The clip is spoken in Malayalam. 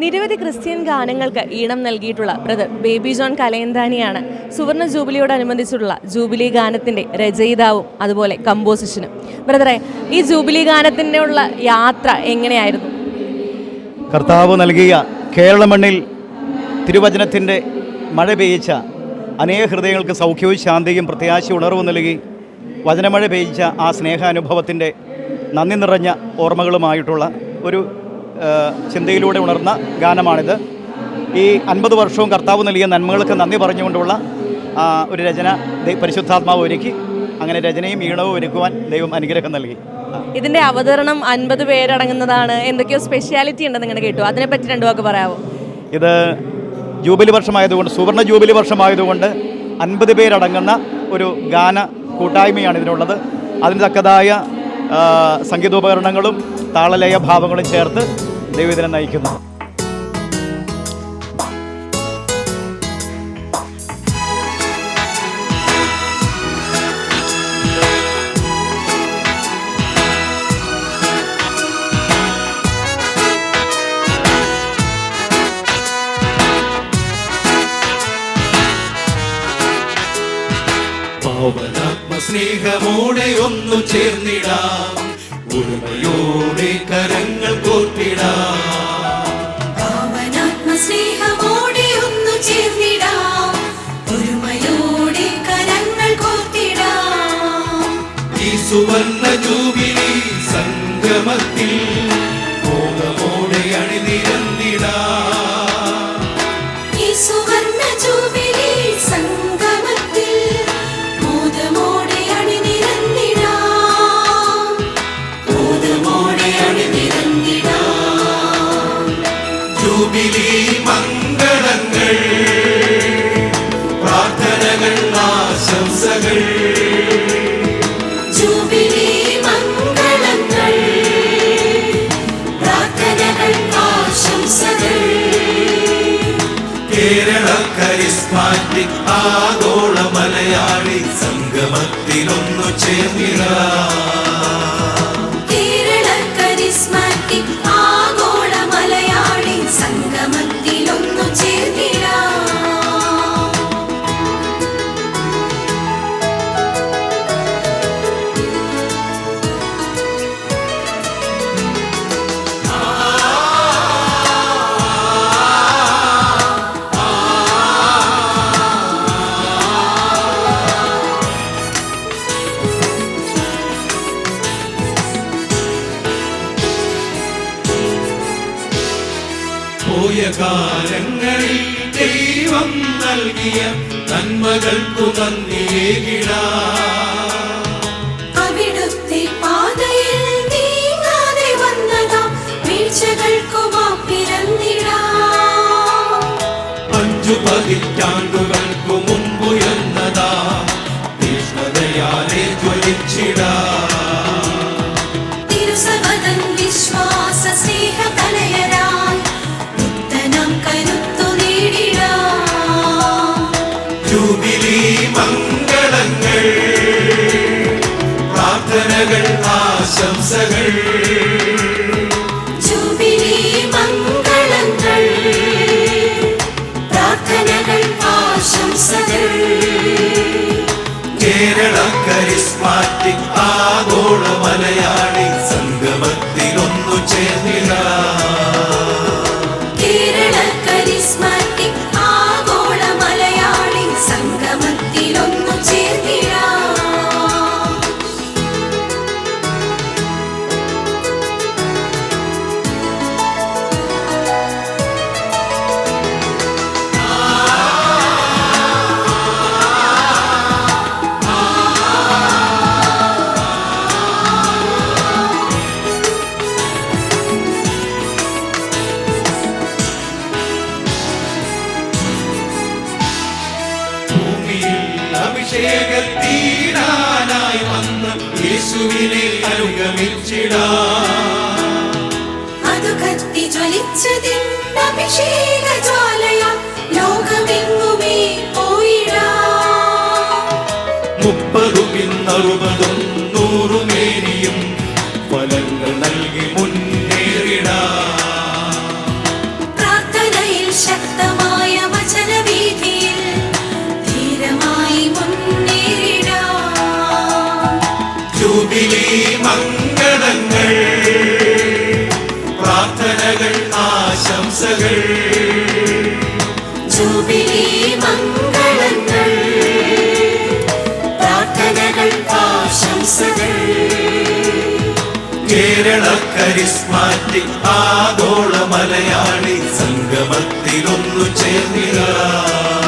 നിരവധി ക്രിസ്ത്യൻ ഗാനങ്ങൾക്ക് ഈണം നൽകിയിട്ടുള്ള ബ്രദർ ബേബി ജോൺ കലയന്താനിയാണ് സുവർണ ജൂബിലിയോടനുബന്ധിച്ചുള്ള ജൂബിലി ഗാനത്തിൻ്റെ രചയിതാവും അതുപോലെ കമ്പോസിഷനും. ബ്രദറെ, ഈ ജൂബിലി ഗാനത്തിൻ്റെ ഉള്ള യാത്ര എങ്ങനെയായിരുന്നു? കർത്താവ് നൽകിയ കേരള മണ്ണിൽ തിരുവചനത്തിൻ്റെ മഴ പെയ്യിച്ച അനേക ഹൃദയങ്ങൾക്ക് സൗഖ്യവും ശാന്തിയും പ്രത്യാശ ഉണർവ് നൽകി വചനമഴ പെയ്യിച്ച ആ സ്നേഹാനുഭവത്തിൻ്റെ നന്ദി നിറഞ്ഞ ഓർമ്മകളുമായിട്ടുള്ള ഒരു ചിന്തയിലൂടെ ഉണർന്ന ഗാനമാണിത്. ഈ 50 വർഷവും കർത്താവ് നൽകിയ നന്മകൾക്ക് നന്ദി പറഞ്ഞുകൊണ്ടുള്ള ഒരു രചന പരിശുദ്ധാത്മാവ് ഒരുക്കി. അങ്ങനെ രചനയും ഈണവും ഒരുക്കുവാൻ ദൈവം അനുഗ്രഹം നൽകി. ഇതിൻ്റെ അവതരണം 50 പേരടങ്ങുന്നതാണ്. എന്തൊക്കെയോ സ്പെഷ്യാലിറ്റി ഉണ്ടെന്ന് ഇങ്ങനെ കേട്ടു. അതിനെപ്പറ്റി 2 വാക്ക് പറയാമോ? ഇത് ജൂബിലി വർഷമായതുകൊണ്ട്, സുവർണ ജൂബിലി വർഷമായതുകൊണ്ട് 50 പേരടങ്ങുന്ന ഒരു ഗാന കൂട്ടായ്മയാണ് ഇതിനുള്ളത്. അതിന് തക്കതായ സംഗീതോപകരണങ്ങളും താളലയ ഭാവങ്ങളും ചേർത്ത് ദൈവദിനം നയിക്കുന്നു. സ്നേഹമോടെ ഒന്നു ചേർന്നിടാം, ഒരുമയോടെ കരങ്ങൾ കോർത്തിടാം. സ്നേഹമോടെ ഒന്നു ചേർന്നിടാം, ഒരുമയോടെ കരങ്ങൾ കോർത്തിടാം. ഈ സുവർണ ജൂബിലി സംഗമത്തിൽ മോഹമോടെ അണിനിരന്നിടാം. ഈ സുവർണ ജൂബിലി സംഗമത്തിൽ മോദമോടെ അണിനിരന്നിടാം, മോദമോടെ അണിനിരന്നിടാം. ജൂബിലി മംഗളങ്ങൾ, പ്രാർത്ഥനകൾ, ആശംസകൾ. ജൂബിലി മംഗളങ്ങൾ, പ്രാർത്ഥനകൾ, ആശംസകൾ. കേരള കരിസ്മാറ്റിക് ആഗോള മലയാളി സംഗമത്തിലൊന്നു ചേർന്നിടാം. കേരള കരിസ്മാറ്റിക് ആഗോള മലയാളി സംഗമത്തിലൊന്നു ചേർന്നിടാം. പോയ കാലങ്ങളിൽ ദൈവം നൽകിയ നന്മകൾക്കു നന്ദിയേകിടാം. അവിടുത്തെ പാതയിൽ നീങ്ങാതെ വന്നതാം വീഴ്ചകൾക്കു മാപ്പിരന്നിടാം. 5 പതിറ്റാണ്ടുകൾക്കു മുമ്പുയർന്നതാ തീഷ്ണതയാലെ ജ്വലിച്ചിടാം. തിരുസവതൻ വിശ്വാസ സ്നേഹ കലയരായി പുത്തനം കരുത്തു നേടിടാം. ജൂബിലി മംഗളങ്ങൾ, പ്രാർത്ഥനകൾ, ആശംസകൾ. ജൂബിലി മംഗളങ്ങൾ, പ്രാർത്ഥനകൾ, ആശംസകൾ. കേരള കരിസ്മാറ്റിക് ആഗോള മലയാളി സംഗമത്തിലൊന്നു ചേർന്നിടാം. കേരള കരിസ്മാറ്റിക് ആഗോള മലയാളി സംഗമത്തിലൊന്നു ചേർന്നിടാം. അഭിഷേകത്തീരാനായി വന്ന് യേശുവിനെ അനുഗമിച്ചിടാം. അതു കത്തി ജ്വലിച്ചതിൻ അഭിഷേക ജ്വാലയാ ലോകമെങ്ങുമേ പോയിടാം. 30 60 100 മേനിയും ഫലങ്ങൾ നൽകി മുന്നേറിടാം. ശക്തമായ വചനവീഥിയിൽ ധീരമായി മുന്നേറിടാം. ജൂബിലി മംഗളങ്ങൾ, പ്രാർത്ഥനകൾ, ആശംസകൾ. ജൂബിലി മംഗളങ്ങൾ, പ്രാർത്ഥനകൾ, ആശംസകൾ. കേരള കരിസ്മാറ്റിക് ആഗോള മലയാളി സംഗമത്തിലൊന്നു ചേർന്നിടാം.